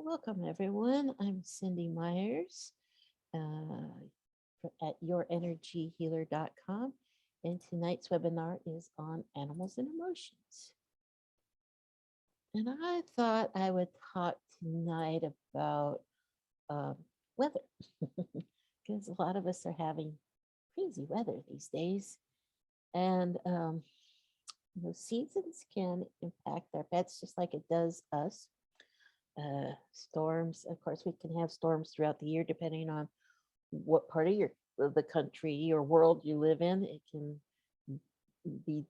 Welcome, everyone. I'm Cindy Myers at yourenergyhealer.com. And tonight's webinar is on animals and emotions. And I thought I would talk tonight about weather because a lot of us are having crazy weather these days. And seasons can impact our pets just like it does us. Storms, of course, we can have storms throughout the year depending on what part of the country or world you live in. It can be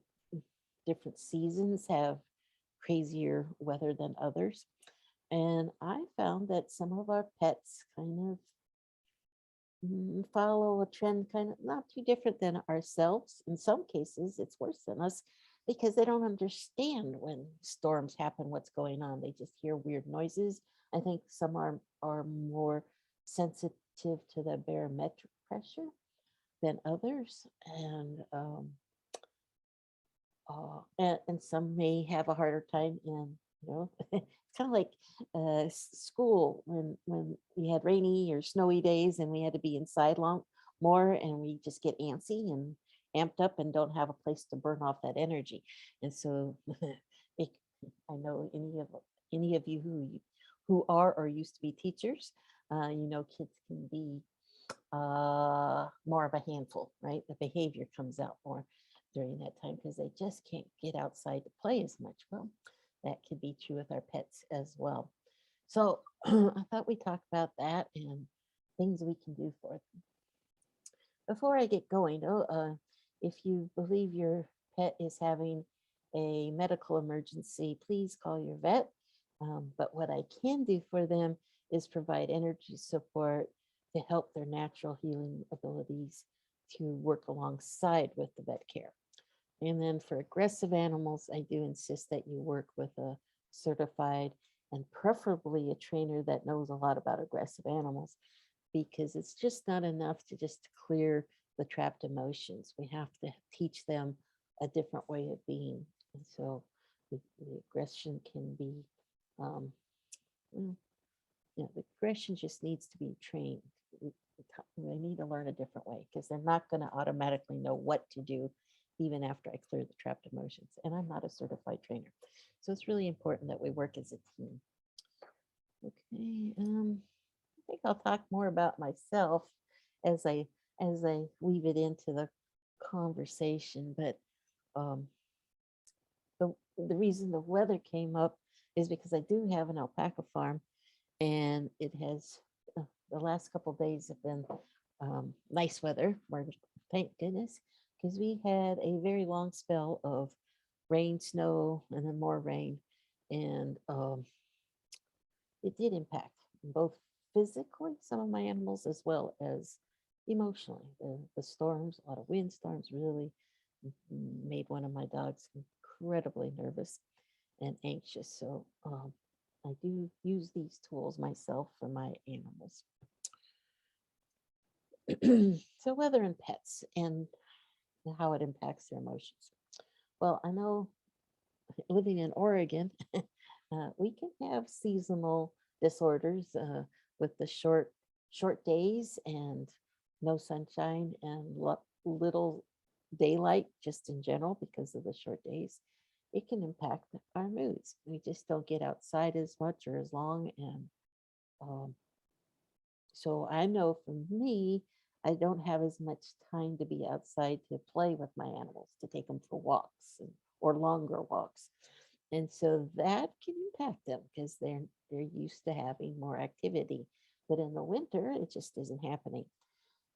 different seasons have crazier weather than others. And I found that some of our pets kind of follow a trend kind of not too different than ourselves. In some cases, it's worse than us because they don't understand when storms happen, what's going on. They just hear weird noises. I think some are more sensitive to the barometric pressure than others. And some may have a harder time in, it's kind of like school when we had rainy or snowy days and we had to be inside more, and we just get antsy and amped up and don't have a place to burn off that energy. And so it, I know any of you who are or used to be teachers, kids can be more of a handful, right? The behavior comes out more during that time because they just can't get outside to play as much. Well, that could be true with our pets as well. So I thought we'd talk about that and things we can do for them. Before I get going, if you believe your pet is having a medical emergency, please call your vet. But what I can do for them is provide energy support to help their natural healing abilities to work alongside with the vet care. And then for aggressive animals, I do insist that you work with a certified and preferably a trainer that knows a lot about aggressive animals, because it's just not enough to just clear the trapped emotions. We have to teach them a different way of being. And so the aggression can be, the aggression just needs to be trained. They need to learn a different way because they're not going to automatically know what to do even after I clear the trapped emotions. And I'm not a certified trainer. So it's really important that we work as a team. Okay, I think I'll talk more about myself as I weave it into the conversation. But the reason the weather came up is because I do have an alpaca farm, and it has the last couple of days have been nice weather. Thank goodness, because we had a very long spell of rain, snow, and then more rain, and it did impact both physically some of my animals as well as emotionally. The storms, a lot of windstorms, really made one of my dogs incredibly nervous and anxious. So I do use these tools myself for my animals. So weather and pets and how it impacts their emotions. Well, I know living in Oregon, we can have seasonal disorders with the short days and no sunshine and little daylight just in general because of the short days. It can impact our moods. We just don't get outside as much or as long. And so I know for me, I don't have as much time to be outside to play with my animals, to take them for walks or longer walks. And so that can impact them because they're used to having more activity. But in the winter, it just isn't happening.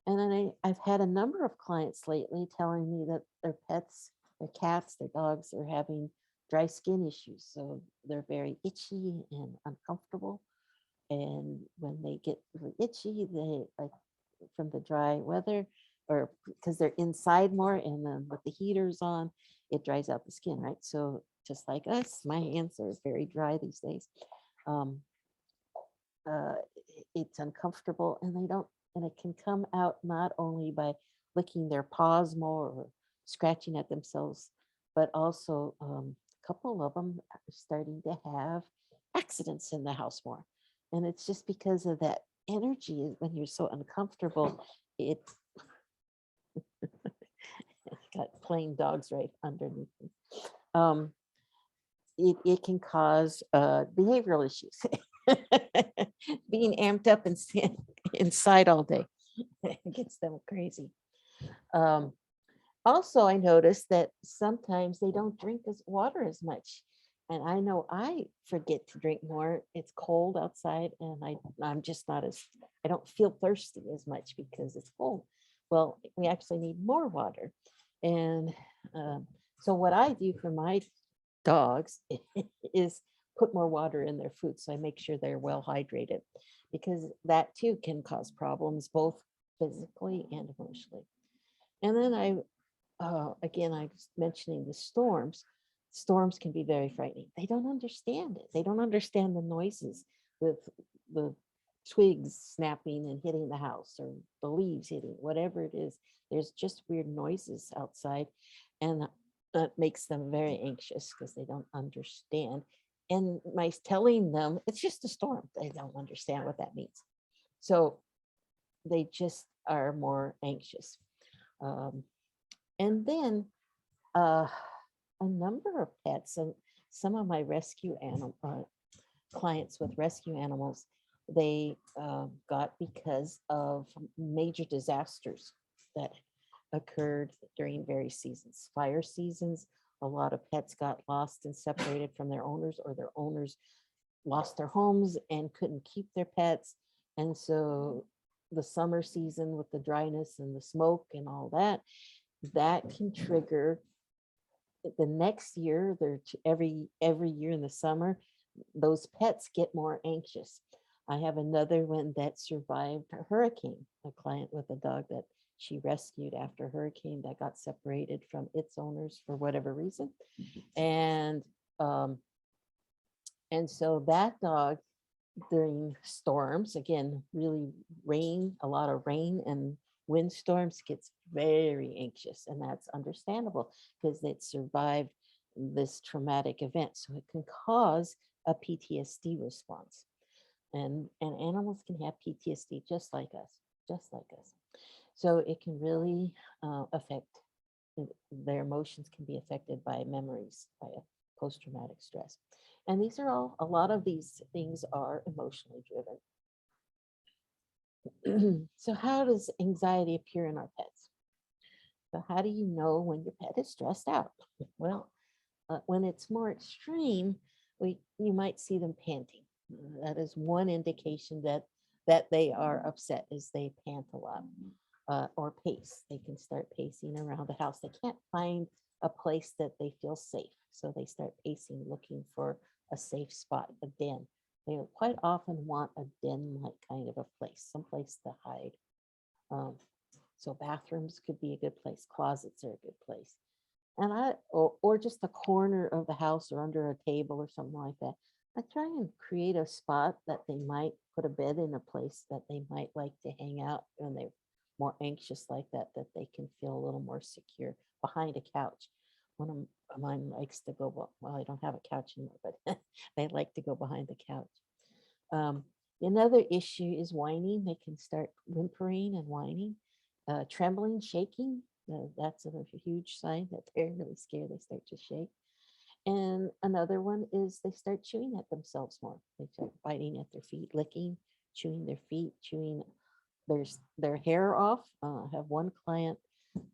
And then I've had a number of clients lately telling me that their pets, their cats, their dogs are having dry skin issues. So they're very itchy and uncomfortable. And when they get really itchy, they like from the dry weather or because they're inside more, and then with the heaters on, it dries out the skin, right? So just like us, my hands are very dry these days. It's uncomfortable, and it can come out not only by licking their paws more or scratching at themselves, but also a couple of them are starting to have accidents in the house more. And it's just because of that energy when you're so uncomfortable. It got plain dogs right underneath me. Um, it can cause behavioral issues. Being amped up and inside all day gets them crazy. Um, Also, I noticed that sometimes they don't drink as water as much. And I know I forget to drink more. It's cold outside and I'm just not as, I don't feel thirsty as much because it's cold. Well, we actually need more water. And um, so what I do for my dogs is put more water in their food. So I make sure they're well hydrated because that too can cause problems both physically and emotionally. And then again, I was mentioning the storms. Storms can be very frightening. They don't understand it. They don't understand the noises with the twigs snapping and hitting the house or the leaves hitting, whatever it is. There's just weird noises outside, and that makes them very anxious because they don't understand. And my telling them it's just a storm, they don't understand what that means. So they just are more anxious. Um, and then uh, a number of pets and some of my rescue animal clients with rescue animals, they got because of major disasters that occurred during various seasons. Fire seasons, a lot of pets got lost and separated from their owners, or their owners lost their homes and couldn't keep their pets. And so the summer season with the dryness and the smoke and all that, that can trigger the next year. Every year in the summer, those pets get more anxious. I have another one that survived a hurricane, a client with a dog that she rescued after a hurricane that got separated from its owners for whatever reason. And um, and so that dog during storms, again, really rain, a lot of rain and windstorms, gets very anxious. And that's understandable because it survived this traumatic event. So it can cause a PTSD response. And animals can have PTSD just like us, just like us. So it can really affect their emotions can be affected by memories, by a post-traumatic stress. And these are all, a lot of these things are emotionally driven. So how does anxiety appear in our pets? So how do you know when your pet is stressed out? Well, when it's more extreme, you might see them panting. That is one indication that they are upset, is they pant a lot. Or pace. They can start pacing around the house. They can't find a place that they feel safe. So they start pacing, looking for a safe spot, a den. They quite often want a den-like kind of a place, someplace to hide. Um, so bathrooms could be a good place. Closets are a good place. And or just a corner of the house or under a table or something like that. I try and create a spot that they might put a bed in, a place that they might like to hang out when they're more anxious like that, that they can feel a little more secure behind a couch. One of mine likes to go, well, I don't have a couch anymore, but they like to go behind the couch. Um, Another issue is whining. They can start whimpering and whining, trembling, shaking. That's a huge sign that they're really scared. They start to shake. And another one is they start chewing at themselves more. They start biting at their feet, licking, chewing their feet, chewing their hair off. I have one client,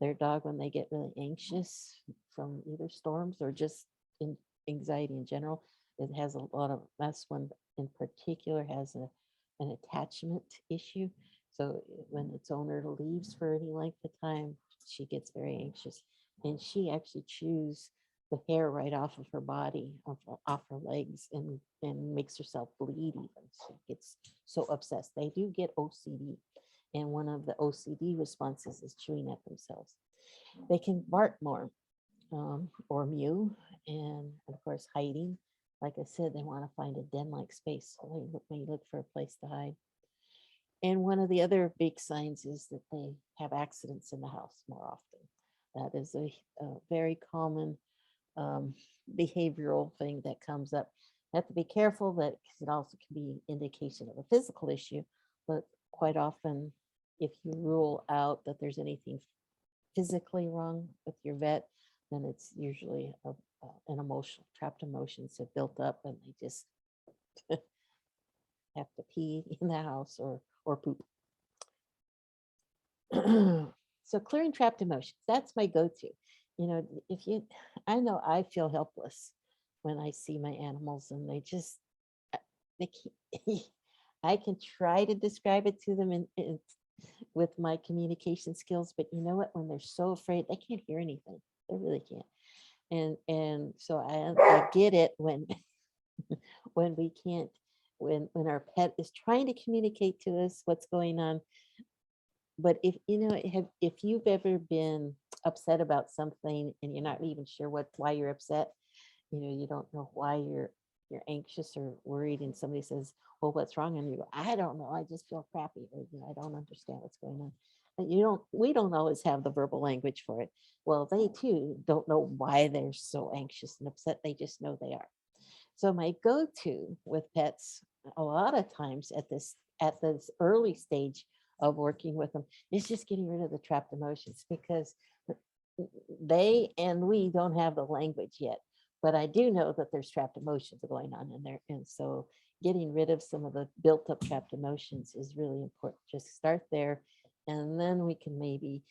their dog, when they get really anxious from either storms or just in anxiety in general, it has a lot of, that's one in particular has an attachment issue. So when its owner leaves for any length of time, she gets very anxious, and she actually chews the hair right off of her body, off her legs, and makes herself bleed even. She gets so obsessed. They do get OCD, and one of the OCD responses is chewing at themselves. They can bark more, or mew, and of course hiding. Like I said, they want to find a den-like space. So they look for a place to hide. And one of the other big signs is that they have accidents in the house more often. That is a very common um, behavioral thing that comes up. Have to be careful that because it also can be indication of a physical issue, but quite often, if you rule out that there's anything physically wrong with your vet, then it's usually an emotional trapped emotions have built up and they just have to pee in the house or poop. So clearing trapped emotions, that's my go-to. You know, if you, I know I feel helpless when I see my animals and they just, they can't, I can try to describe it to them with my communication skills, but you know what, when they're so afraid, they can't hear anything. They really can't. And so I get it when when we can't, when our pet is trying to communicate to us what's going on. But if you know, if you've ever been upset about something and you're not even sure why you're upset, you know, you don't know why you're anxious or worried, and somebody says, well, what's wrong? And you go, I don't know, I just feel crappy, or you know, I don't understand what's going on. And we don't always have the verbal language for it. Well, they too don't know why they're so anxious and upset. They just know they are. So my go-to with pets a lot of times at this early stage of working with them is just getting rid of the trapped emotions, because they and we don't have the language yet, but I do know that there's trapped emotions going on in there. And so getting rid of some of the built up trapped emotions is really important. Just start there, and then we can maybe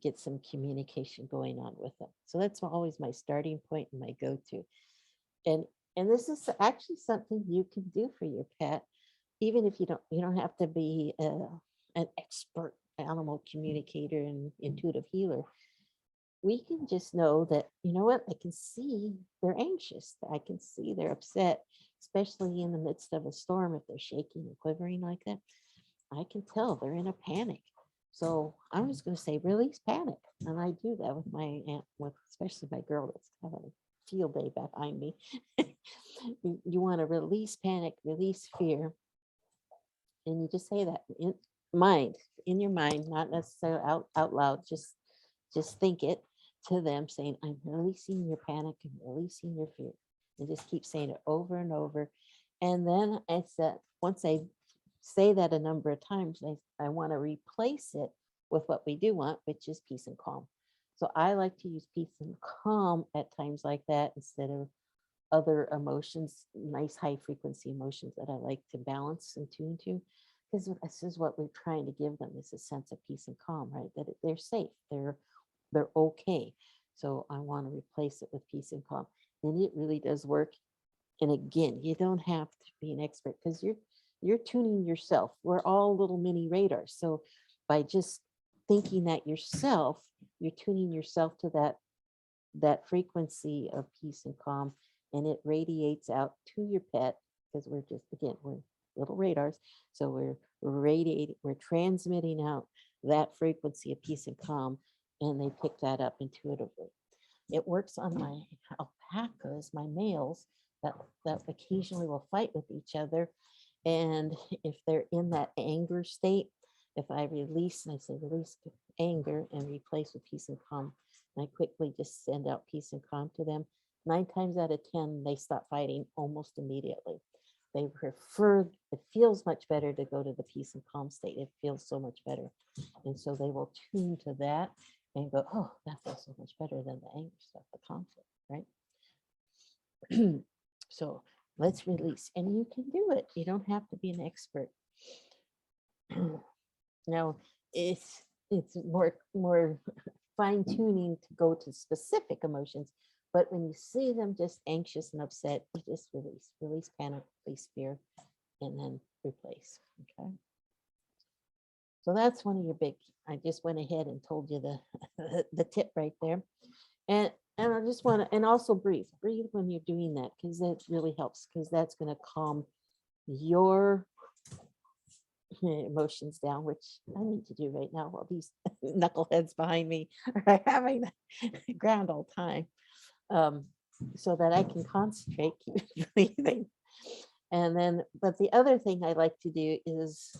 get some communication going on with them. So that's always my starting point and my go-to. And and this is actually something you can do for your pet, even if you don't have to be an expert animal communicator and intuitive healer. We can just know that, you know what, I can see they're anxious. I can see they're upset, especially in the midst of a storm. If they're shaking and quivering like that, I can tell they're in a panic. So I'm just going to say, release panic. And I do that with my aunt, with especially my girl that's having a field day behind me. You want to release panic, release fear. And you just say that mind, in your mind, not necessarily out loud, just think it to them, saying, I'm releasing your panic and releasing your fear. And just keep saying it over and over. And then I said, once I say that a number of times, I want to replace it with what we do want, which is peace and calm. So I like to use peace and calm at times like that instead of other emotions, nice high frequency emotions that I like to balance and tune to. Because this is what we're trying to give them, is a sense of peace and calm, right? That they're safe, they're okay. So I want to replace it with peace and calm. And it really does work. And again, you don't have to be an expert, because you're tuning yourself. We're all little mini radars. So by just thinking that yourself, you're tuning yourself to that frequency of peace and calm, and it radiates out to your pet, because we're little radars. So we're transmitting out that frequency of peace and calm, and they pick that up intuitively. It works on my alpacas, my males, that occasionally will fight with each other. And if they're in that anger state, if I release, and I say release anger and replace with peace and calm, and I quickly just send out peace and calm to them, 9 times out of 10, they stop fighting almost immediately. They prefer, it feels much better to go to the peace and calm state. It feels so much better. And so they will tune to that and go, oh, that feels so much better than the anger stuff, the conflict, right? So let's release. And you can do it. You don't have to be an expert. Now, it's more fine tuning to go to specific emotions. But when you see them just anxious and upset, you just release panic, release fear, and then replace. Okay. So that's one of your big, I just went ahead and told you the tip right there. And I just want to, and also breathe when you're doing that, because that really helps, because that's going to calm your emotions down, which I need to do right now while these knuckleheads behind me are having a grand old time, so that I can concentrate, keep breathing. And then, but the other thing I like to do is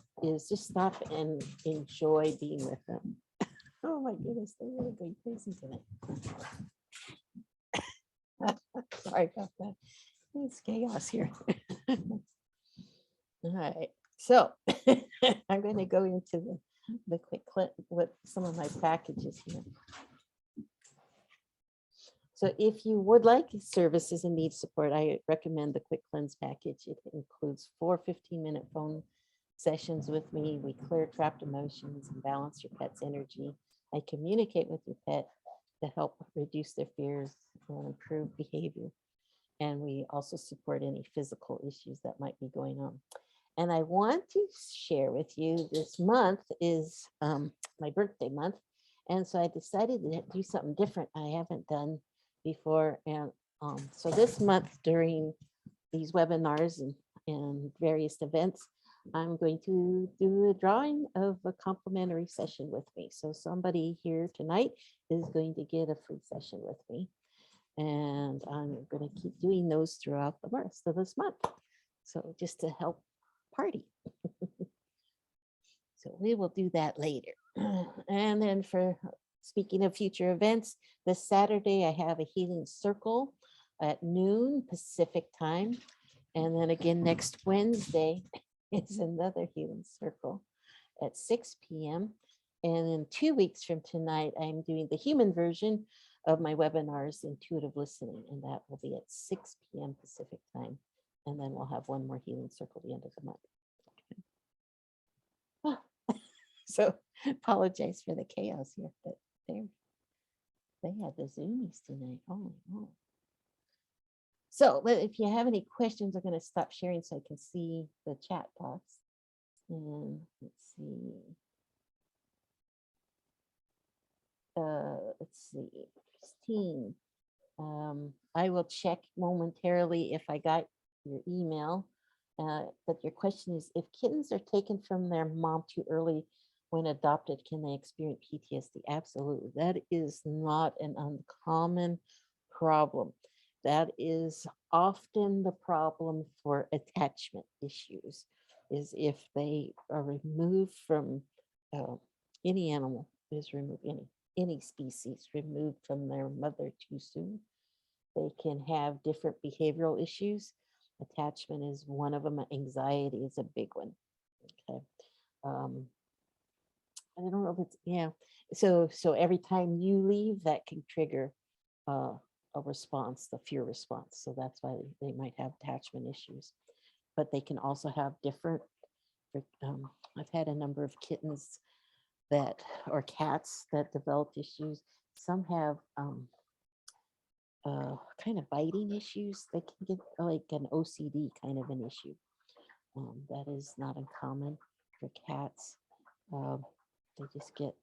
just stop and enjoy being with them. Oh my goodness, they're really going crazy tonight. Sorry about that. It's chaos here. All right, so I'm going to go into the quick clip with some of my packages here. So if you would like services and need support, I recommend the Quick Cleanse package. It includes 4 15-minute phone sessions with me. We clear trapped emotions and balance your pet's energy. I communicate with your pet to help reduce their fears and improve behavior. And we also support any physical issues that might be going on. And I want to share with you, this month is my birthday month. And so I decided to do something different I haven't done before. And so this month during these webinars and various events, I'm going to do a drawing of a complimentary session with me. So somebody here tonight is going to get a free session with me. And I'm going to keep doing those throughout the rest of this month. So just to help party. So we will do that later. And then for speaking of future events, this Saturday I have a healing circle at noon Pacific time. And then again next Wednesday is another healing circle at 6 p.m. And in 2 weeks from tonight, I'm doing the human version of my webinars, Intuitive Listening, and that will be at 6 p.m. Pacific time. And then we'll have one more healing circle at the end of the month. So apologize for the chaos here, but they had the Zoomies tonight. Oh no. So if you have any questions, I'm going to stop sharing so I can see the chat box. And let's see. Let's see, Christine. I will check momentarily if I got your email. But your question is, if kittens are taken from their mom too early when adopted, can they experience PTSD? Absolutely. That is not an uncommon problem. That is often the problem for attachment issues, is if they are removed from any animal is removed, any species removed from their mother too soon, they can have different behavioral issues. Attachment is one of them. Anxiety is a big one. Okay. I don't know if it's, yeah. So every time you leave, that can trigger a response, the fear response. So that's why they might have attachment issues. But they can also have different, I've had a number of kittens that, or cats that developed issues. Some have kind of biting issues. They can get like an OCD kind of an issue. That is not uncommon for cats. They just get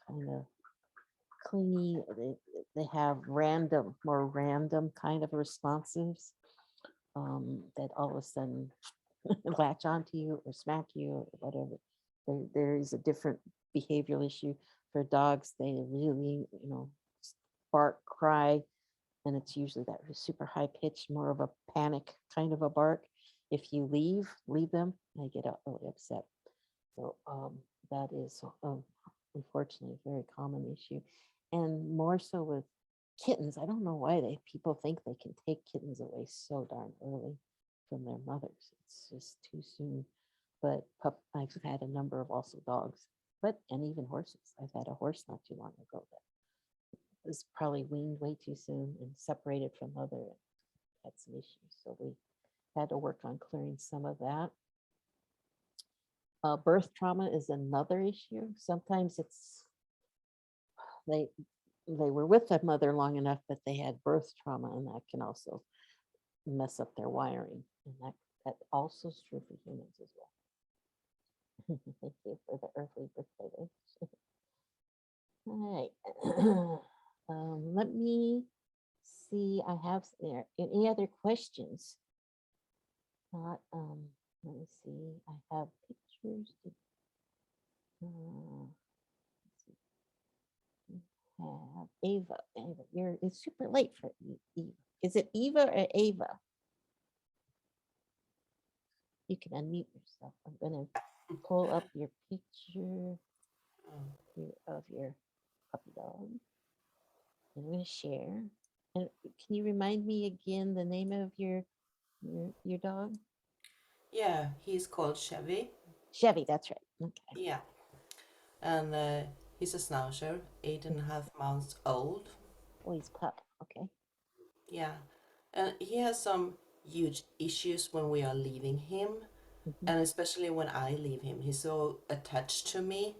kind of clingy. They have more random kind of responses that all of a sudden latch onto you or smack you or whatever. There is a different behavioral issue for dogs. They really, bark, cry, and it's usually that super high pitched, more of a panic kind of a bark. If you leave them, they get really upset. So that is unfortunately a very common issue, and more so with kittens. I don't know why people think they can take kittens away so darn early from their mothers. It's just too soon. But I've had a number of also dogs, and even horses. I've had a horse not too long ago that was probably weaned way too soon and separated from mother and had some issues. So we had to work on clearing some of that. Birth trauma is another issue. Sometimes it's they were with their mother long enough, but they had birth trauma, and that can also mess up their wiring. And that also is true for humans as well. Thank you for the earthly birthday. All right. Let me see. I have there any other questions? Not. Let me see. I have pictures. Have Ava. It's super late for Eva. Is it Eva or Ava? You can unmute yourself. I'm gonna pull up your picture of your puppy dog. I'm gonna share. And can you remind me again the name of your Your dog? Yeah, he's called Chevy. Chevy, that's right. Okay. Yeah, and he's a schnauzer, eight and a half months old. Boy's pup. Okay. Yeah, and he has some huge issues when we are leaving him, Hmm. and especially when I leave him. He's so attached to me.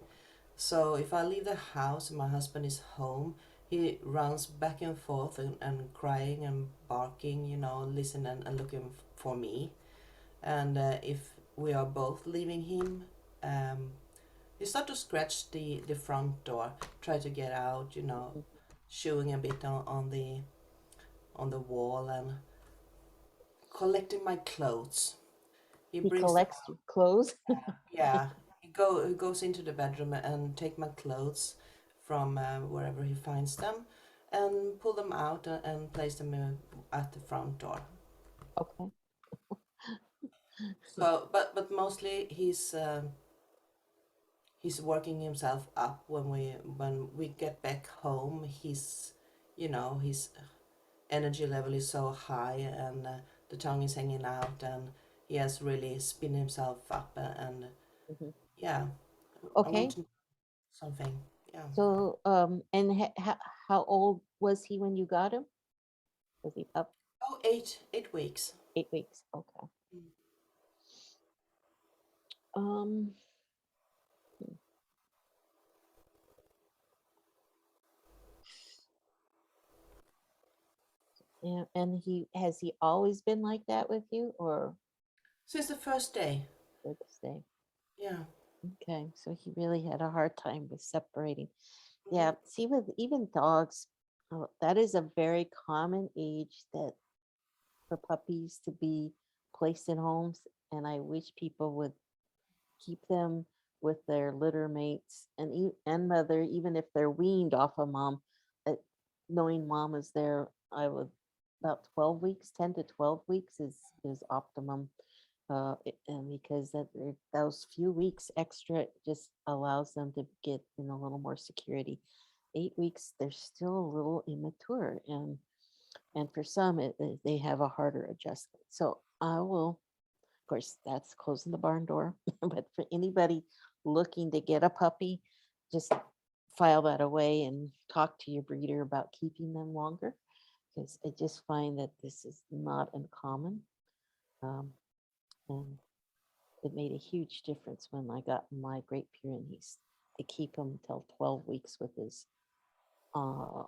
So if I leave the house and my husband is home, he runs back and forth and crying and barking, listening and looking for me. And if we are both leaving him, um, he start to scratch the front door, try to get out, chewing a bit on the wall and collecting my clothes. He He brings them collects out. your clothes. Yeah, he goes into the bedroom and take my clothes from wherever he finds them, and pull them out and place them at the front door. Okay. So, but mostly he's working himself up when we get back home. His energy level is so high, and the tongue is hanging out, and he has really spin himself up, and Mhm. yeah, I want Okay. to something. Yeah. So, and how old was he when you got him? Was he up Oh, 8 weeks. 8 weeks? Okay. Mm. Um, yeah, and he always been like that with you, or Since the first day. did this day? Yeah. Okay, so he really had a hard time with separating. Hmm. Yeah, see, with even dogs, that is a very common age that for puppies to be placed in homes, and I wish people would keep them with their litter mates and mother, even if they're weaned off of mom. uh, Knowing mom is there, I would about 12 weeks, 10 to 12 weeks is optimum. And because those few weeks extra just allows them to get in a little more security. 8 weeks, they're still a little immature, and for some, they have a harder adjustment. So I will, of course, that's closing the barn door. But for anybody looking to get a puppy, just file that away and talk to your breeder about keeping them longer, because I just find that this is not uncommon. Um, and it made a huge difference when I got my Great Pyrenees to keep him till 12 weeks with his uh,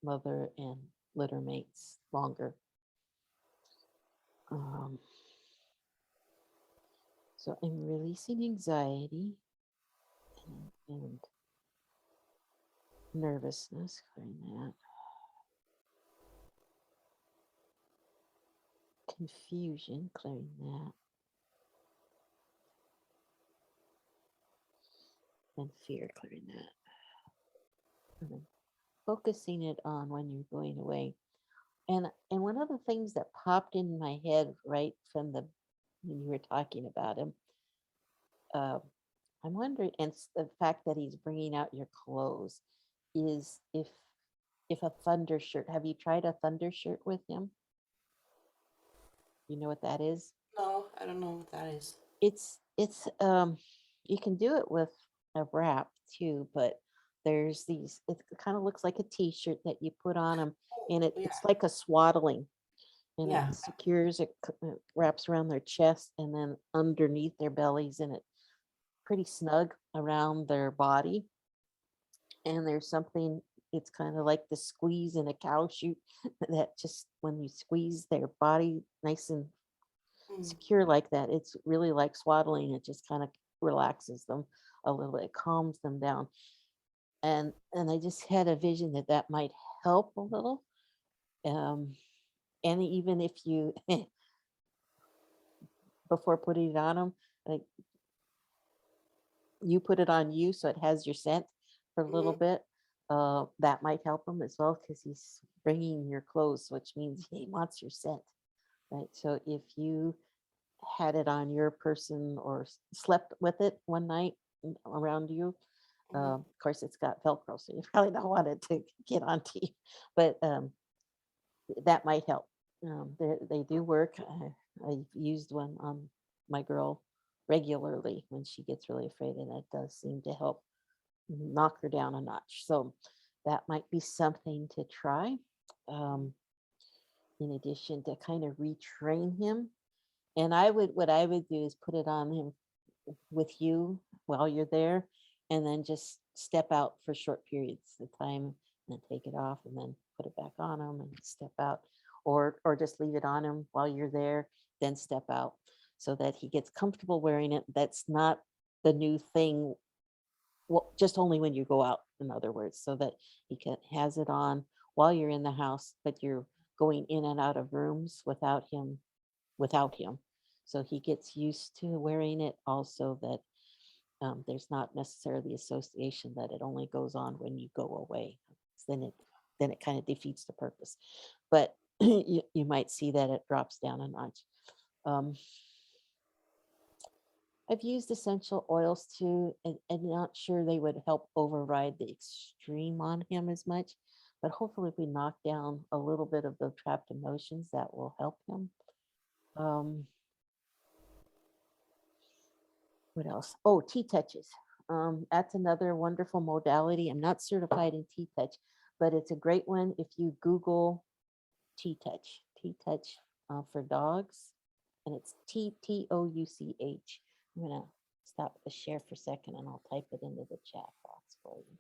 mother and litter mates longer. Um, so I'm releasing anxiety and nervousness, clearing that, confusion, clearing that, and fear, clearing that. And then focusing it on when you're going away. And one of the things that popped in my head right from the when you were talking about him, uh, I'm wondering, and the fact that he's bringing out your clothes is if a thunder shirt. Have you tried a thunder shirt with him? You know what that is? No, I don't know what that is. It's you can do it with a wrap too, but there's these. It kind of looks like a T-shirt that you put on them, Oh, and yeah, it's like a swaddling, and it yeah. secures it wraps around their chest and then underneath their bellies, and it pretty snug around their body. And there's something. It's kind of like the squeeze in a cow chute that just when you squeeze their body nice and Mm. secure like that, it's really like swaddling. It just kind of relaxes them a little bit, calms them down. And I just had a vision that that might help a little. Um, and even if you before putting it on them, like you put it on you, so it has your scent for a little Hmm. bit. That might help him as well because he's bringing your clothes, which means he wants your scent, right? So if you had it on your person or slept with it one night around you. Hmm. Of course, it's got Velcro, so you probably don't want it to get onto you, but that might help. They do work. I've used one on my girl regularly when she gets really afraid, and it does seem to help knock her down a notch. So that might be something to try. Um, in addition to kind of retrain him. And what I would do is put it on him with you while you're there, and then just step out for short periods of time, and then take it off, and then put it back on him and step out, or just leave it on him while you're there, then step out, so that he gets comfortable wearing it. That's not the new thing. Well, just only when you go out, in other words, so that he can has it on while you're in the house, but you're going in and out of rooms without him. So he gets used to wearing it also, that there's not necessarily the association that it only goes on when you go away. Then it kind of defeats the purpose. But you might see that it drops down a notch. Um, I've used essential oils too, and not sure they would help override the extreme on him as much. But hopefully, if we knock down a little bit of the trapped emotions, that will help him. Um, what else? Oh, T-touches. That's another wonderful modality. I'm not certified in T-touch, but it's a great one if you Google T-touch. T-touch for dogs, and it's Touch. I'm gonna stop the share for a second, and I'll type it into the chat box for you.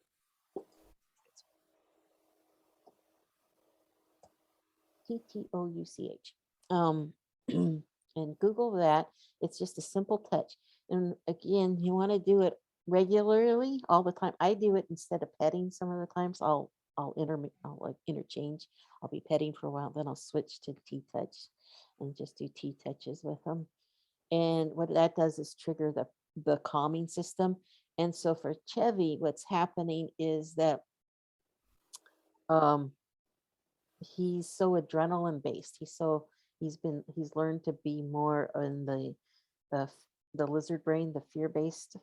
Touch. And Google that. It's just a simple touch. And again, you want to do it regularly all the time. I do it instead of petting some of the times. I'll like interchange. I'll be petting for a while, then I'll switch to T-touch and just do T-touches with them. And what that does is trigger the calming system. And so for Chevy, what's happening is that um, he's so adrenaline based. He's learned to be more in the f- the lizard brain, the fear based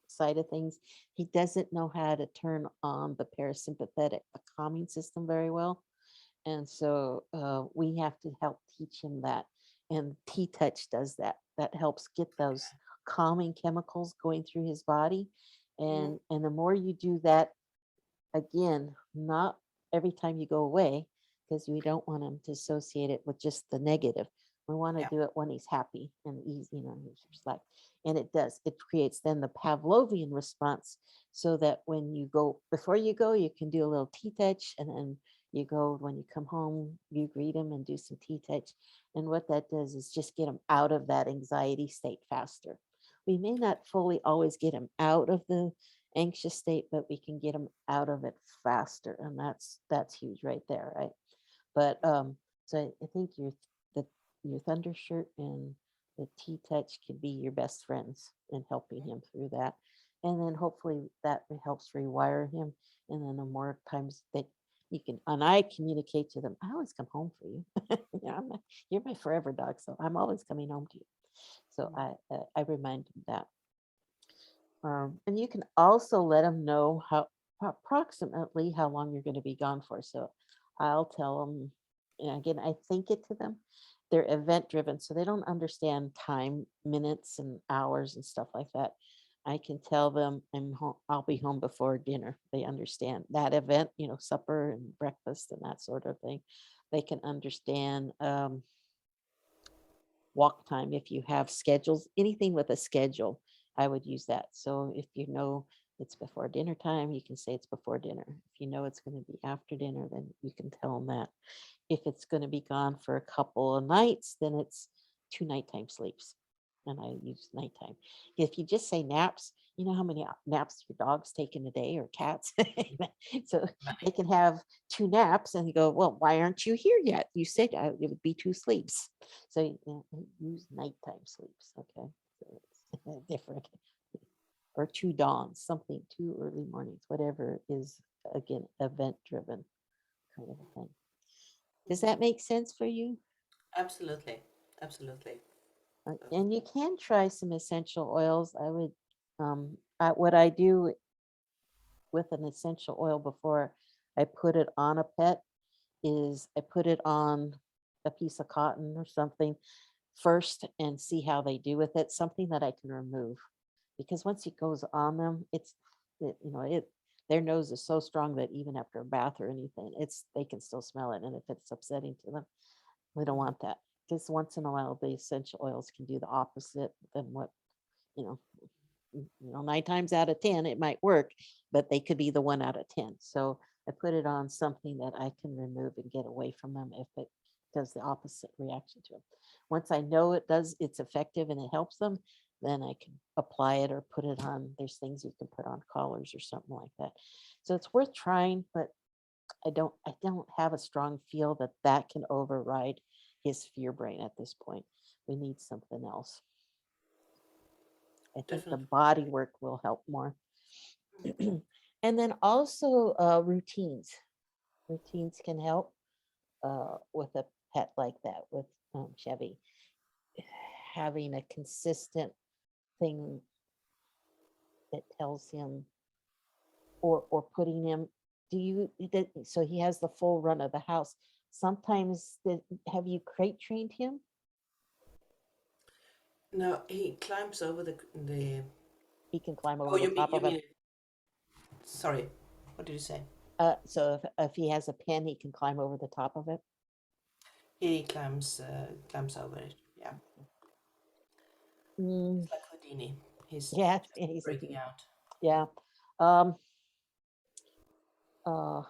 side of things. He doesn't know how to turn on the parasympathetic, the calming system very well. And so we have to help teach him that. And T-touch does that. That helps get those calming chemicals going through his body. Mhm. And the more you do that, again, not every time you go away, because we don't want him to associate it with just the negative. We want to Yeah. do it when he's happy and he's like, and it does. It creates then the Pavlovian response, so that when you go, before you go, you can do a little T-touch, and then you go when you come home, you greet him and do some T-touch. And what that does is just get him out of that anxiety state faster. We may not fully always get him out of the anxious state, but we can get them out of it faster, and that's huge right there, right? But so I think the your thunder shirt and the T-touch can be your best friends in helping him through that, and then hopefully that helps rewire him. And then the more times that you can, and I communicate to them, I always come home for you. You're my forever dog, so I'm always coming home to you. So I remind them that. And you can also let them know approximately how long you're going to be gone for. So I'll tell them, and again, I think it to them. They're event driven, so they don't understand time, minutes, and hours and stuff like that. I can tell them I'm home, I'll be home before dinner. They understand that event, supper and breakfast and that sort of thing. They can understand walk time. If you have schedules, anything with a schedule, I would use that. So if you know it's before dinner time, you can say it's before dinner. If you know it's going to be after dinner, then you can tell them that. If it's going to be gone for a couple of nights, then it's 2 nighttime sleeps. And I use nighttime. If you just say naps, you know how many naps your dogs take in a day, or cats? So they can have 2 naps and you go, well, why aren't you here yet? You said it would be 2 sleeps. So use nighttime sleeps. Okay. So it's different. Or 2 dawns, something, 2 early mornings, whatever is, again, event driven kind of a thing. Does that make sense for you? Absolutely. Absolutely. And you can try some essential oils. What I do with an essential oil before I put it on a pet is I put it on a piece of cotton or something first and see how they do with it, something that I can remove. Because once it goes on them, their nose is so strong that even after a bath or anything, they can still smell it. And if it's upsetting to them, we don't want that. Because once in a while, the essential oils can do the opposite than what, you know, 9 times out of 10, it might work, but they could be the 1 out of 10. So I put it on something that I can remove and get away from them if it does the opposite reaction to them. Once I know it's effective and it helps them, then I can apply it or put it on. There's things you can put on collars or something like that. So it's worth trying, but I don't have a strong feel that that can override his fear brain at this point. We need something else. I think the Definitely. body work will help more. And then also routines. Routines can help with a pet like that, with Chevy. Having a consistent thing that tells him or putting him, so he has the full run of the house. Sometimes, have you crate trained him? No, he climbs over the. He can climb Oh, over the top you of it. mean? Sorry, what did you say? So if he has a pen, he can climb over the top of it. He climbs over it. Yeah, Mm, it's like Houdini. He's yeah, just he's breaking out. yeah. Um, uh,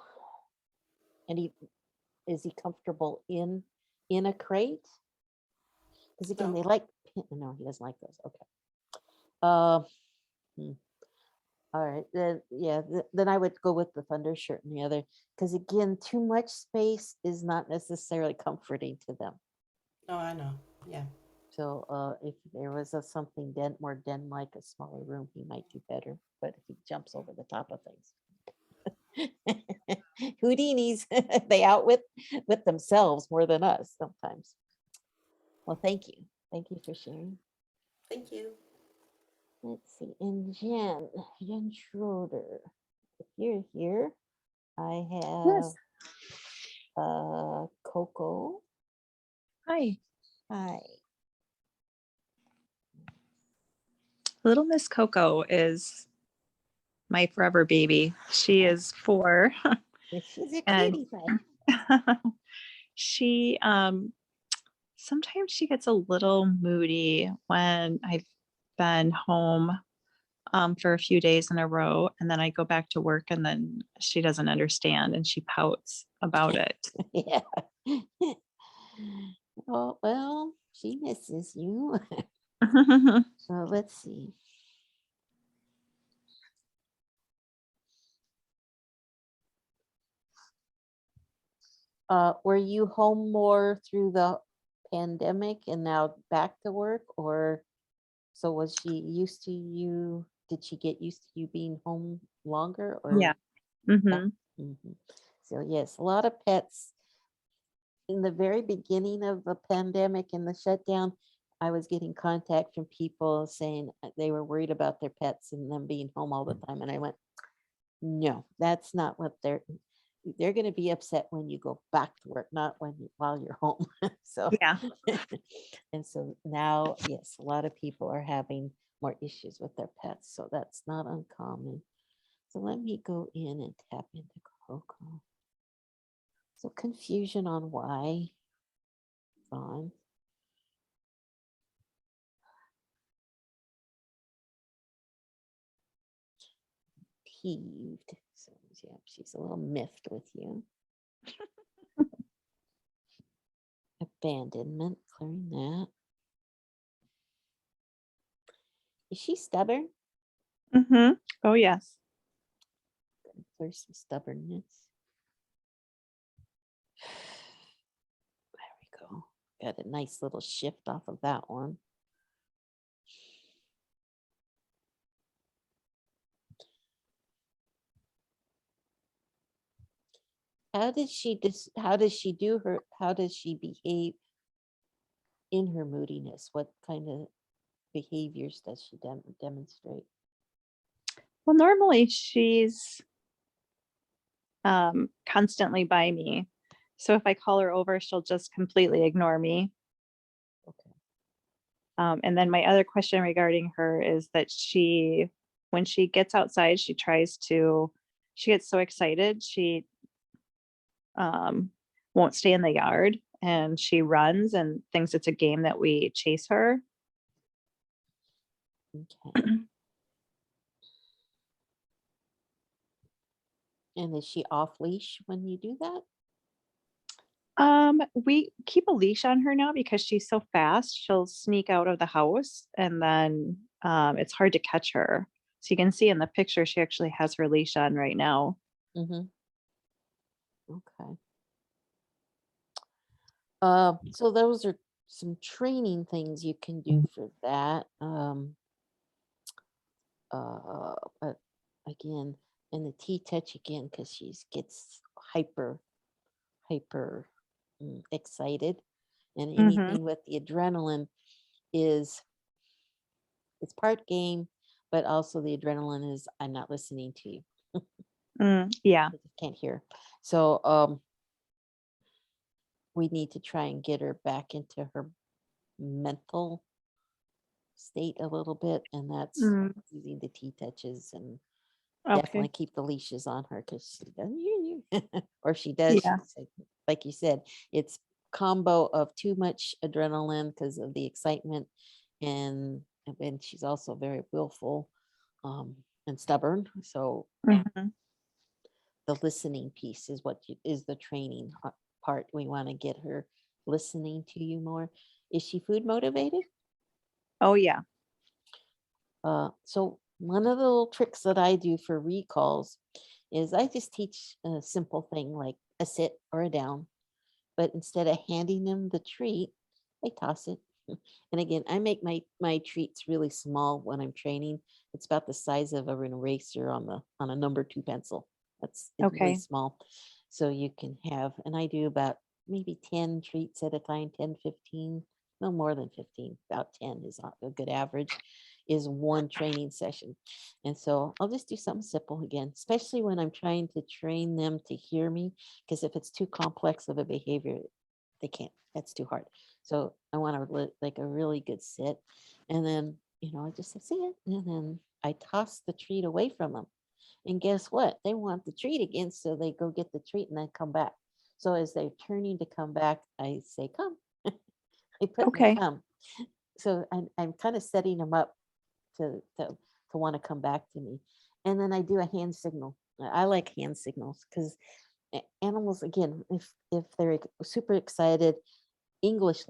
and is he comfortable in a crate? Because again, No, they like no, he doesn't like those. Okay. Uh, hmm. All right, then yeah, then I would go with the thunder shirt and the other, because again, too much space is not necessarily comforting to them. no, I know. Yeah, So if there was something more den like a smaller room, he might do better. But if he jumps over the top of things, Houdinis, they outwit with themselves more than us sometimes. Well, thank you for sharing. thank you. Let's see, and Jen Schroeder, if you're here, I have Yes. Coco. Hi. Hi. Little Miss Coco is my forever baby. She is 4 She's a and cutie pie. she sometimes she gets a little moody when I've been home for a few days in a row, and then I go back to work and then she doesn't understand and she pouts about it. Yeah. Oh, well, she misses you. So let's see. Were you home more through the pandemic and now back to work, or so was she used to you? Did she get used to you being home longer, Yeah. or Hmm. So yes, a lot of pets in the very beginning of the pandemic and the shutdown. I was getting contact from people saying they were worried about their pets and them being home all the time, and I went, no, that's not what they're going to be upset when you go back to work, not while you're home. So Yeah. and so now, yes, a lot of people are having more issues with their pets, so that's not uncommon. So let me go in and tap into Coco. So confusion on why. Fine. Peeved. So yeah, she's a little miffed with you. Abandonment, clearing that. Is she stubborn? Hmm. Oh, yes. Clear some stubbornness. There we go. Got a nice little shift off of that one. How does she behave in her moodiness? What kind of behaviors does she demonstrate? Well, normally she's constantly by me. So if I call her over, she'll just completely ignore me. Okay. And then my other question regarding her is that when she gets outside, she gets so excited, she um, won't stay in the yard and she runs and thinks it's a game that we chase her. Okay. And is she off leash when you do that? We keep a leash on her now because she's so fast. She'll sneak out of the house and then it's hard to catch her. So you can see in the picture, she actually has her leash on right now. Mm-hmm. Okay. So those are some training things you can do for that. But again, and the T-touch again, because she gets hyper excited, and Mm-hmm. anything with the adrenaline is it's part game, but also the adrenaline is I'm not listening to you. Yeah. I just can't hear. So we need to try and get her back into her mental state a little bit, and that's Mm, using the T-touches and definitely okay. keep the leashes on her because she doesn't hear you. Or she does. Yeah. Like you said, it's combo of too much adrenaline because of the excitement, and then she's also very willful and stubborn. So Mhm. the listening piece is is the training part. We want to get her listening to you more. Is she food motivated? Oh, yeah. So one of the little tricks that I do for recalls is I just teach a simple thing like a sit or a down, but instead of handing them the treat, I toss it. And again, I make my treats really small when I'm training. It's about the size of an eraser on a number 2 pencil. It's really Okay. small. So you can have, and I do about maybe 10 treats at a time, 10, 15, no more than 15, about 10 is a good average, is one training session. And so I'll just do something simple again, especially when I'm trying to train them to hear me, because if it's too complex of a behavior, they can't. That's too hard. So I want to like a really good sit, and then I just say sit, and then I toss the treat away from them. And guess what? They want the treat again, so they go get the treat and then come back. So as they're turning to come back, I say, "Come." I put in the Okay. come. So I'm kind of setting them up to want to come back to me. And then I do a hand signal. I like hand signals because animals, again, if they're super excited, English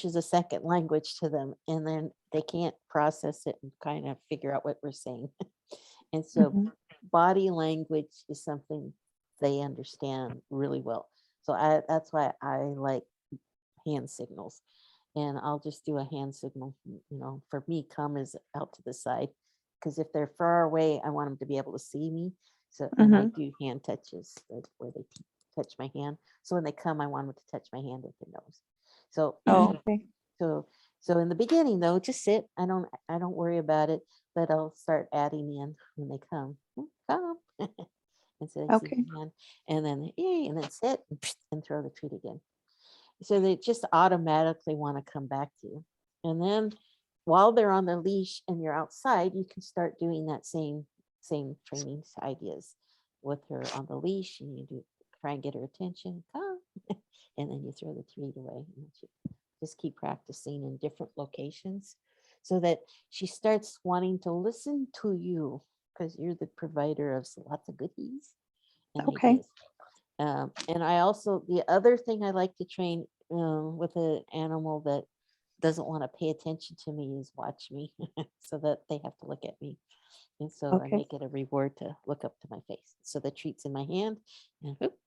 is a second language to them, and then they can't process it and kind of figure out what we're saying. And so Mhm. body language is something they understand really well. So that's why I like hand signals. And I'll just do a hand signal. For me, come is out to the side, because if they're far away, I want them to be able to see me. So, and I Mhm. do hand touches, like where they touch my hand. So when they come, I want them to touch my hand with their nose. So, Oh, okay. so, so in the beginning though, just sit. I don't worry about it, but I'll start adding in when they come. Come. And so they see Okay. my hand, and then yay, and then sit and throw the treat again. So they just automatically want to come back to you. And then while they're on the leash and you're outside, you can start doing that same training ideas with her on the leash, and you do try and get her attention, come, and then you throw the treat away. And she just keep practicing in different locations so that she starts wanting to listen to you because you're the provider of lots of goodies and Okay. ideas. And I also, the other thing I like to train with an animal that doesn't want to pay attention to me is watch me so that they have to look at me. And so I Okay. make it a reward to look up to my face. So the treat's in my hand, and, whoop.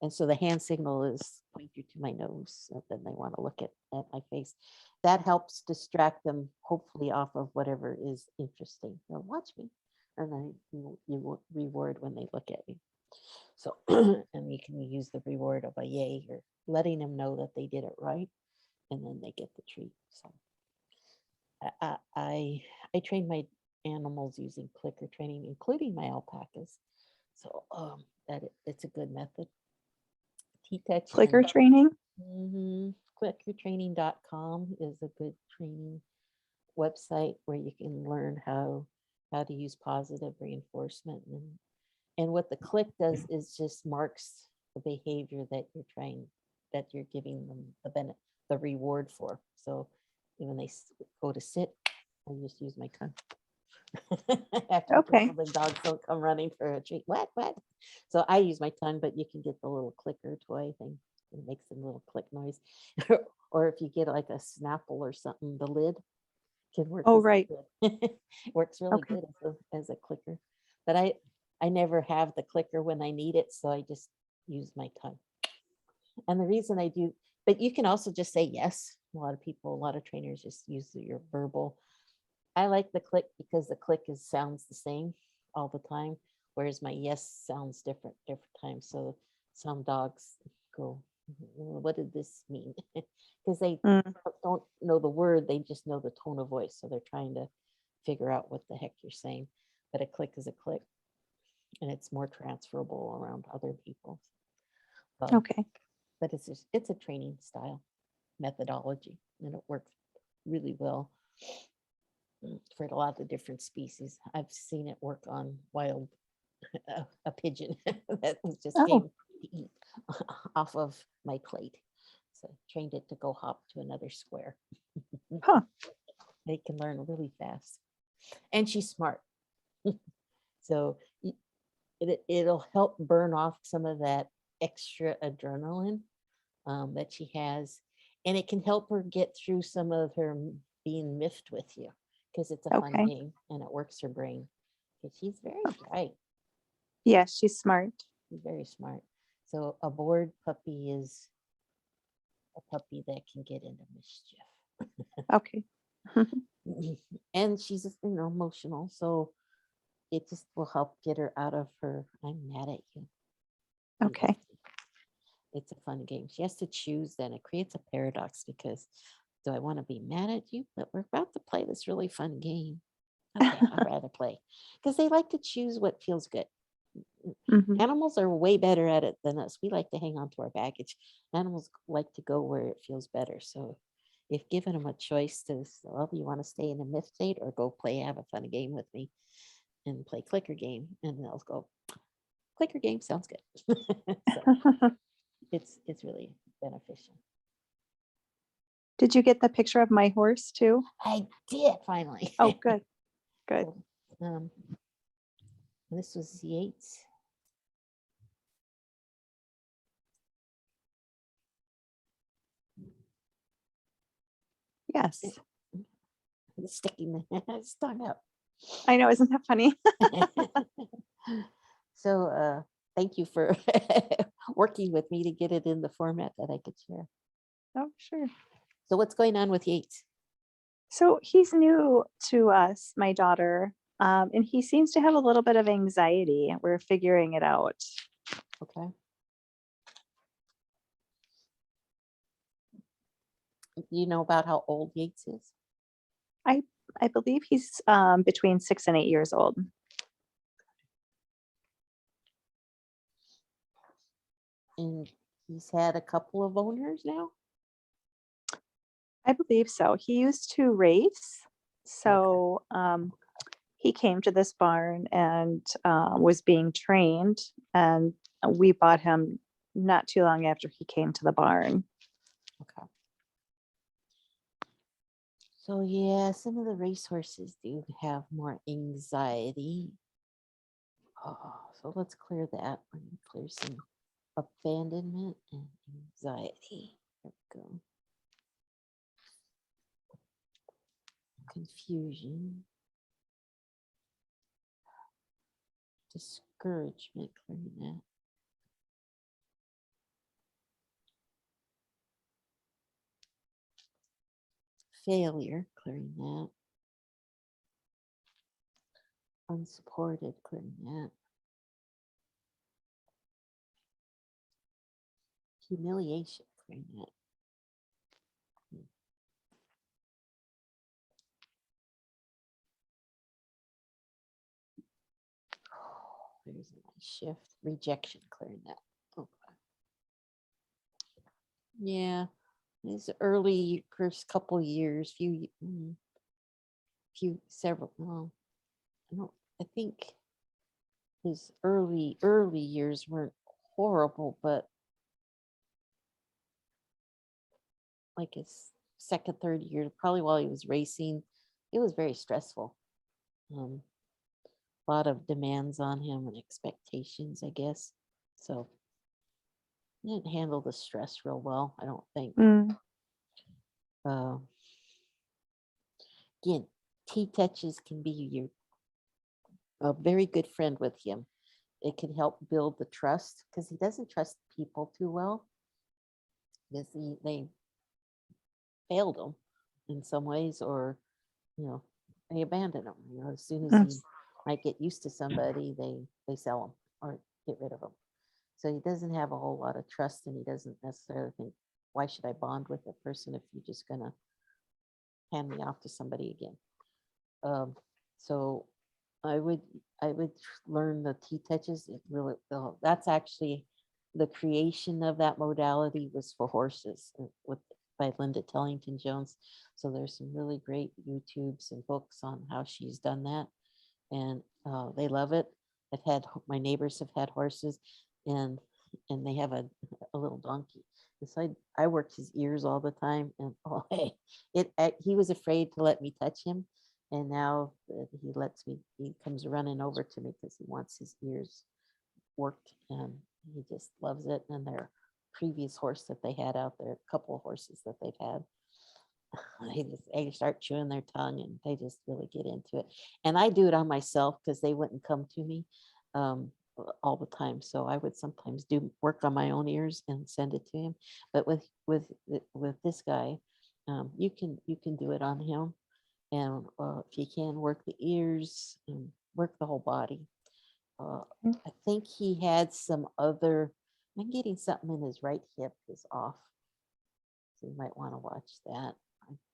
And so the hand signal is point you to my nose. So then they want to look at my face. That helps distract them, hopefully, off of whatever is interesting. They'll watch me, and then you will reward when they look at me. So, and you can use the reward of a yay or letting them know that they did it right, and then they get the treat. So, I train my animals using clicker training, including my alpacas. So, it's a good method. T-Touch Clicker and training? clickertraining.com is a good training website where you can learn how to use positive reinforcement, and what the click does is just marks the behavior that you're giving them the reward for. So when they go to sit, I just use my tongue. After Okay. the dogs don't come running for a treat. What? So I use my tongue, but you can get the little clicker toy thing. It makes a little click noise. Or if you get like a Snapple or something, the lid can work. Oh, as a right. good- Works really Okay. good as a clicker. But I never have the clicker when I need it, so I just use my tongue. And the reason I do, but you can also just say yes. A lot of trainers just use your verbal. I like the click because the click sounds the same all the time, whereas my yes sounds different times. So some dogs go, what did this mean? Because they Mm, don't know the word, they just know the tone of voice. So they're trying to figure out what the heck you're saying. But a click is a click, and it's more transferable around other people. okay. But it's a training style methodology, and it works really well for a lot of different species. I've seen it work on wild a pigeon that was just came Oh, to eat off of my plate. So trained it to go hop to another square. huh. They can learn really fast, and she's smart. So it'll help burn off some of that extra adrenaline that she has, and it can help her get through some of her being miffed with you, because it's a fun Okay. game and it works her brain. Because she's very bright, Yeah, she's smart. she's very smart. So a bored puppy is a puppy that can get into mischief. Okay. And she's just, emotional, so it just will help get her out of her I'm mad at you. Okay. It's a fun game. She has to choose, then it creates a paradox, because do I want to be mad at you? But we're about to play this really fun game. Okay, I'd rather play, because they like to choose what feels good. Mhm. Animals are way better at it than us. We like to hang on to our baggage. Animals like to go where it feels better. So if given them a choice well, do you want to stay in a myth state or go play, have a fun game with me and play clicker game? And they'll go, clicker game sounds good. So it's really beneficial. Did you get the picture of my horse too? I did finally. Oh, good. Good. So, this was Yates. Yes. The sticky stung up. I know. Isn't that funny? So thank you for working with me to get it in the format that I could share. Oh, sure. So what's going on with Yates? So he's new to us, my daughter, and he seems to have a little bit of anxiety. We're figuring it out. Okay. Do you know about how old Yates is? I believe he's between 6 and 8 years old. And he's had a couple of owners now? I believe so. He used to race. So he came to this barn and was being trained, and we bought him not too long after he came to the barn. Okay. So yeah, some of the racehorses do have more anxiety. Oh, so let's clear that. We're gonna clear some abandonment and anxiety. There we go. Confusion. Discouragement, clearing that. Failure, clearing that. Unsupported, clearing that. Humiliation, clearing that. There's my shift. Rejection, clearing that. Okay. Yeah, his early first couple years, several. No, I don't. I think his early years weren't horrible, but like his second, third year, probably while he was racing, it was very stressful. Um, a lot of demands on him and expectations, I guess. So he didn't handle the stress real well, I don't think. Mm. Uh, Again, T touches can be your a very good friend with him. It can help build the trust because he doesn't trust people too well because they failed him in some ways, or you know they abandon him. As soon as Mm. he might get used to somebody, they sell him or get rid of him. So he doesn't have a whole lot of trust, and he doesn't necessarily think, why should I bond with a person if you're just gonna hand me off to somebody again? Um, so I would learn the T touches. It really, that's actually the creation of that modality was for horses with by Linda Tellington Jones. So there's some really great YouTubes and books on how she's done that, and they love it. My neighbors have had horses, and they have a little donkey. And so I worked his ears all the time, and oh, hey, he was afraid to let me touch him, and now that he lets me, he comes running over to me because he wants his ears worked, and he just loves it. And their previous horse that they had out there, a couple of horses that they've had, they start chewing their tongue and they just really get into it. And I do it on myself because they wouldn't come to me all the time. So I would sometimes do work on my own ears and send it to him. But with this guy, you can do it on him, and if you can work the ears and work the whole body. Uh, Mm. I think he had some other. I'm getting something in his right hip is off, so you might want to watch that.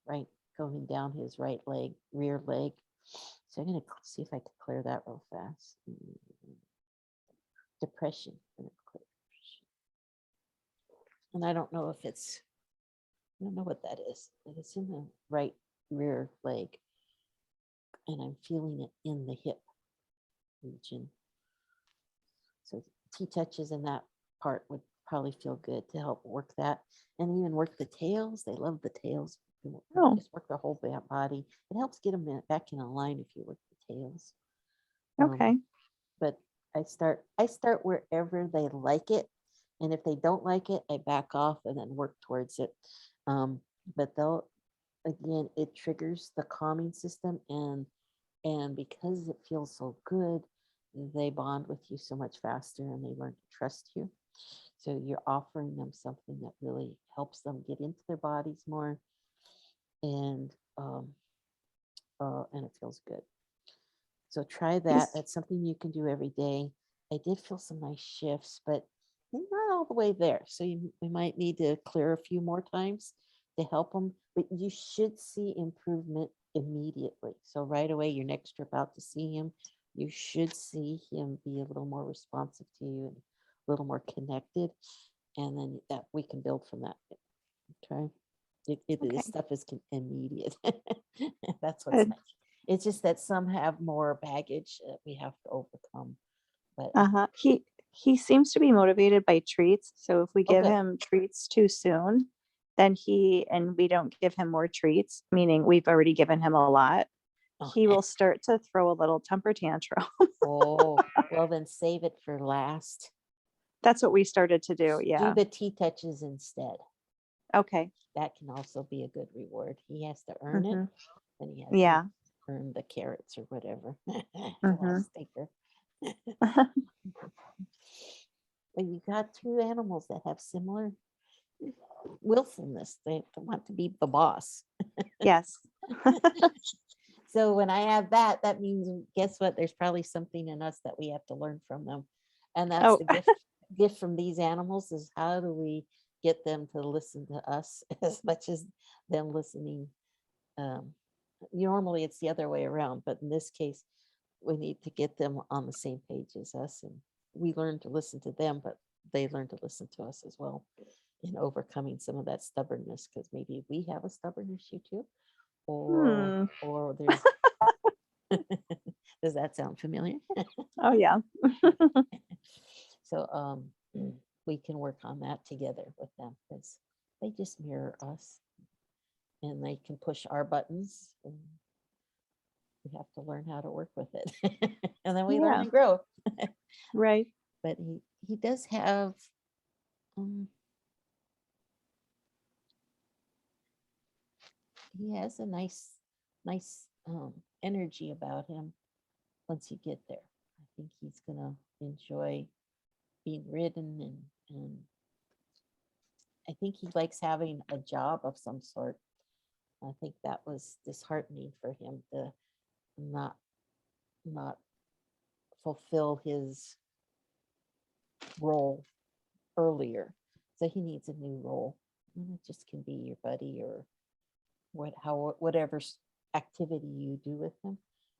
Right, going down his right leg, rear leg. So I'm gonna see if I can clear that real fast. Depression. And I don't know if it's. I don't know what that is, but it's in the right rear leg, and I'm feeling it in the hip region. So T touches in that part would probably feel good to help work that, and even work the tails. They love the tails. Oh, Just work their whole body. It helps get them back in a line if you work the tails. okay. But I start wherever they like it, and if they don't like it, I back off and then work towards it. Um, but they'll again, it triggers the calming system, and because it feels so good, they bond with you so much faster, and they learn to trust you. So you're offering them something that really helps them get into their bodies more, and and it feels good. So try that. Yes. That's something you can do every day. I did feel some nice shifts, but they're not all the way there. So we might need to clear a few more times to help them, but you should see improvement immediately. So right away, your next trip out to see him, you should see him be a little more responsive to you and a little more connected. And then that we can build from that. Okay. This Okay. stuff is immediate. That's what's Good. nice. It's just that some have more baggage that we have to overcome. But Uh-huh. He seems to be motivated by treats. So if we oh, give good. him treats too soon, then and we don't give him more treats, meaning we've already given him a lot, Oh, he will start to throw a little temper tantrum. oh, well, then save it for last. That's what we started to do. Do Yeah. the T touches instead. Okay. That can also be a good reward. He has to earn it, Hmm. and he has to Yeah. earn the carrots or whatever. Hmm. Last sticker. But you got two animals that have similar willfulness. They want to be the boss. Yes. So when I have that, that means guess what? There's probably something in us that we have to learn from them. And that's Oh, the gift from these animals is how do we get them to listen to us as much as them listening. Um, Normally it's the other way around, but in this case, we need to get them on the same page as us, and we learn to listen to them, but they learn to listen to us as well. in overcoming some of that stubbornness, because maybe we have a stubborn issue too, or there's. Does that sound familiar? Oh yeah. So we can work on that together with them, because they just mirror us, and they can push our buttons, and we have to learn how to work with it. And then we learn Yeah. and grow. Right. But he does have he has a nice energy about him once you get there. I think he's gonna enjoy being ridden, and I think he likes having a job of some sort. I think that was disheartening for him to not not fulfill his role earlier. So he needs a new role. And it just can be your buddy, or whatever activity you do with him.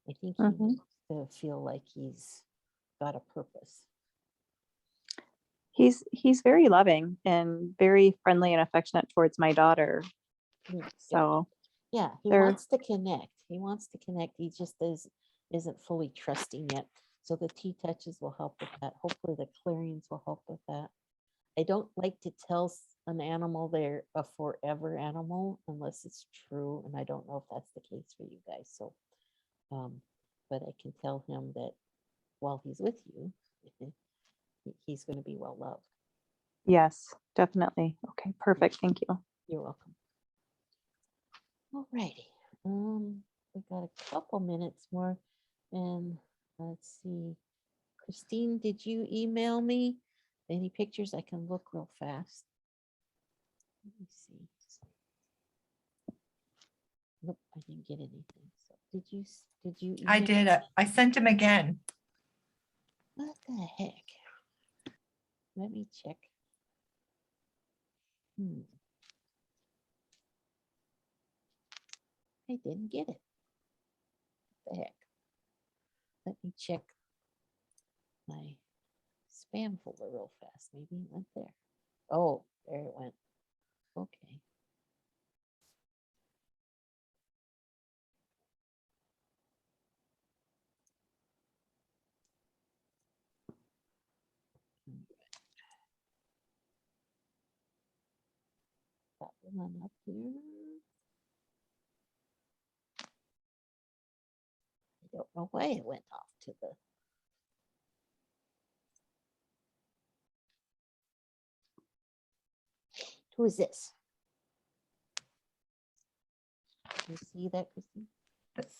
I think he Mhm. needs to feel like he's got a purpose. He's very loving and very friendly and affectionate towards my daughter. Good. So Yeah, he they're wants to connect. He wants to connect. He just isn't fully trusting yet. So the T-touches will help with that. Hopefully the clearings will help with that. I don't like to tell an animal they're a forever animal unless it's true, and I don't know if that's the case for you guys. So, but I can tell him that while he's with you, he's going to be well loved. yes, definitely. Okay, perfect. Thank you. You're welcome. All righty. We got a couple minutes more, and let's see. Christine, did you email me any pictures? I can look real fast. Let me see. Nope, I didn't get anything. So did you I email? did. I sent him again. What the heck? Let me check. I didn't get it. What the heck? Let me check my spam folder real fast. Maybe it went there. Oh, there it went. Okay. Got one up here. I don't know why it went off to the. Who is this? You see that, Christine?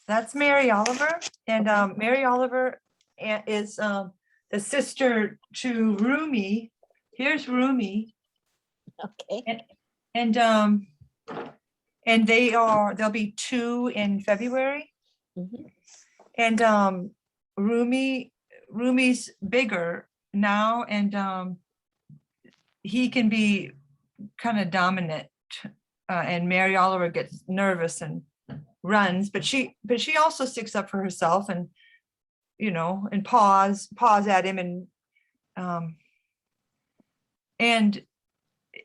That's Mary Oliver. And Okay. Mary Oliver is the sister to Rumi. Here's Rumi. Okay. And they'll be 2 in February. Mhm. And Rumi's bigger now, and he can be kind of dominant. And Mary Oliver gets nervous and runs, but she also sticks up for herself, and and paws at him, and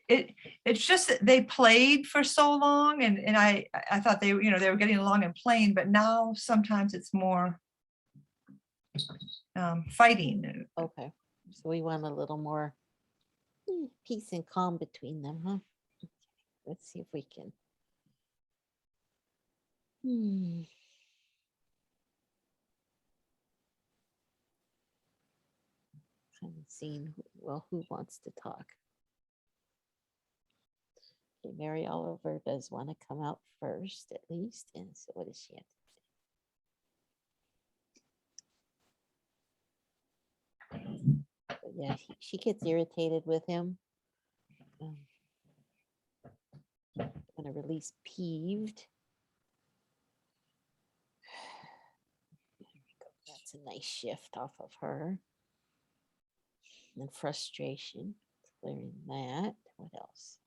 it's just that they played for so long, and I thought they were getting along and playing, but now sometimes it's more fighting. Okay. So we want a little more peace and calm between them, huh? Okay. Let's see if we can. Kind of seeing who wants to talk. Okay, Mary Oliver does want to come out first, at least. And so, what does she have to say? But yeah, she gets irritated with him. Gonna release peeved. There we go. That's a nice shift off of her. And frustration, clearing that. What else?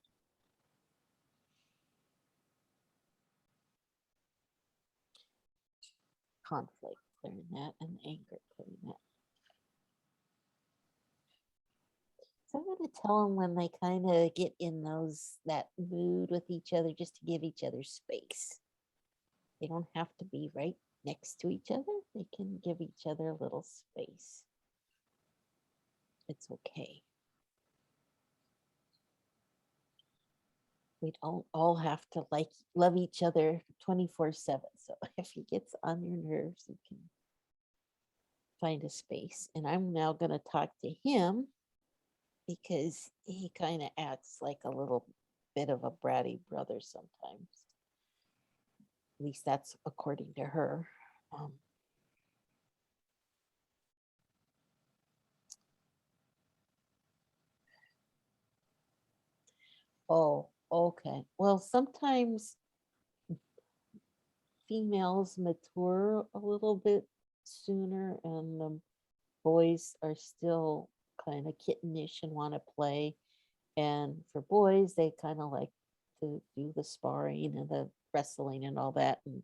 Conflict, clearing that, and anger, clearing that. So I'm gonna tell them when they kind of get in that mood with each other, just to give each other space. They don't have to be right next to each other. They can give each other a little space. It's okay. We don't all have to love each other 24/7. So if he gets on your nerves, you can find a space. And I'm now going to talk to him because he kind of acts like a little bit of a bratty brother sometimes. At least that's according to her. Oh, okay. Well, sometimes females mature a little bit sooner, and the boys are still kind of kittenish and want to play. And for boys, they kind of like to do the sparring and the wrestling and all that. And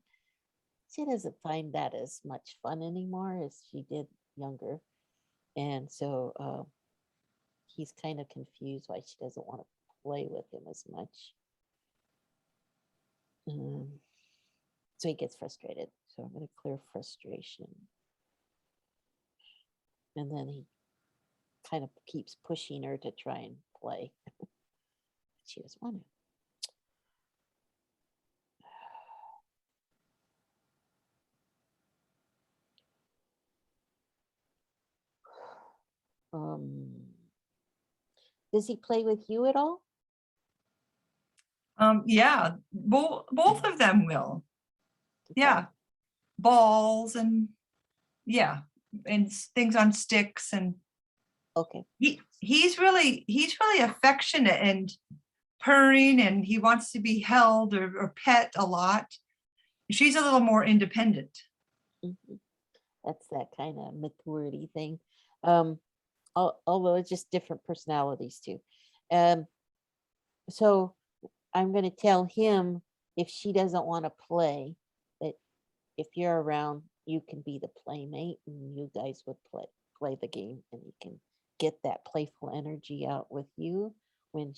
she doesn't find that as much fun anymore as she did younger. And so he's kind of confused why she doesn't want to play with him as much. So he gets frustrated. So I'm going to clear frustration. And then he kind of keeps pushing her to try and play. She doesn't want to. Does he play with you at all? Yeah, both of them will. Yeah, balls and yeah, and things on sticks, and Okay. he's really affectionate and purring, and he wants to be held or pet a lot. She's a little more independent. Mhm. That's that kind of maturity thing. Although it's just different personalities too. So I'm going to tell him if she doesn't want to play, that if you're around, you can be the playmate and you guys would play the game, and you can get that playful energy out with you when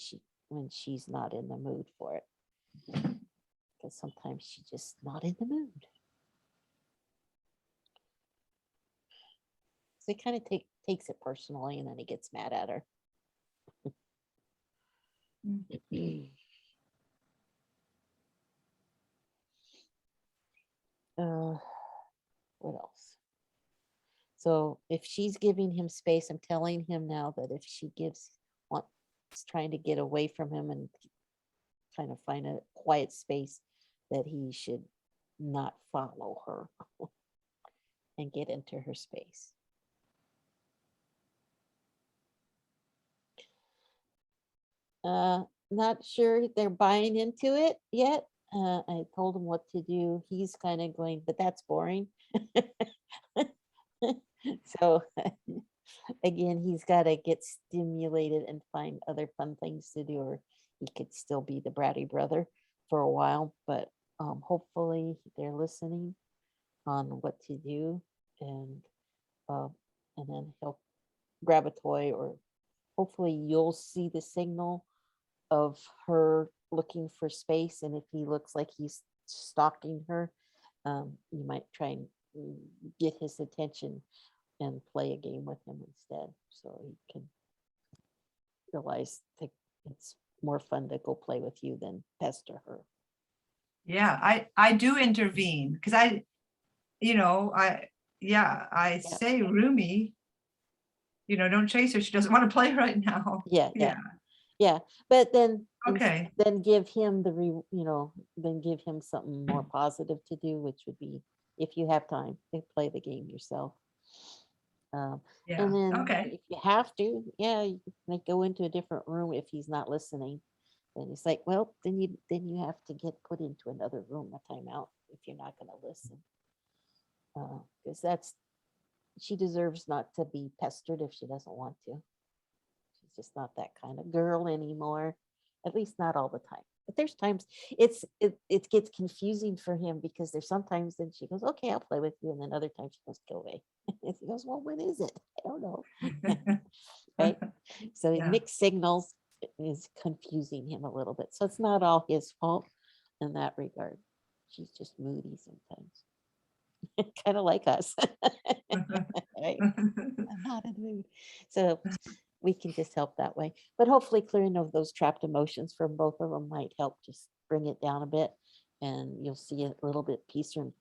she's not in the mood for it. Because sometimes she's just not in the mood. So he kind of takes it personally, and then he gets mad at her. What else? So if she's giving him space, I'm telling him now that if she wants trying to get away from him and kind of find a quiet space, that he should not follow her and get into her space. Not sure they're buying into it yet. I told him what to do. He's kind of going, but that's boring. So again, he's got to get stimulated and find other fun things to do, or he could still be the bratty brother for a while. But hopefully they're listening on what to do, and then he'll grab a toy, or hopefully you'll see the signal of her looking for space. And if he looks like he's stalking her, you might try and get his attention and play a game with him instead, so he can realize that it's more fun to go play with you than pester her. Yeah, I do intervene because I say, Rumi, don't chase her. She doesn't want to play right now. Yeah. But then Okay. then give him then give him something more positive to do, which would be, if you have time, to play the game yourself. Yeah. And then Okay. if you have to, you can go into a different room if he's not listening. Then it's like, well, then you have to get put into another room, a timeout, if you're not going to listen. Because she deserves not to be pestered if she doesn't want to. She's just not that kind of girl anymore, at least not all the time. But there's times it gets confusing for him, because there's sometimes then she goes, okay, I'll play with you, and then other times she goes, go away. And he goes, well, when is it? don't know. Right? So Yeah. mixed signals is confusing him a little bit. So it's not all his fault in that regard. She's just moody sometimes. Kind of like us. Right? I'm not in the mood. So we can just help that way. But hopefully clearing of those trapped emotions from both of them might help just bring it down a bit. And you'll see a little bit peace and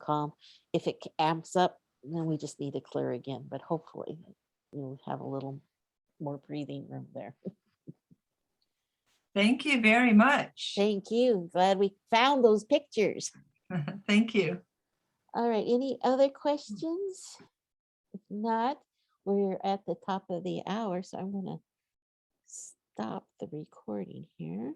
calm. If it amps up, then we just need to clear again. But hopefully you'll have a little more breathing room there. Thank you very much. Thank you. Glad we found those pictures. Thank you. All right, any other questions? If not, we're at the top of the hour, so I'm gonna stop the recording here.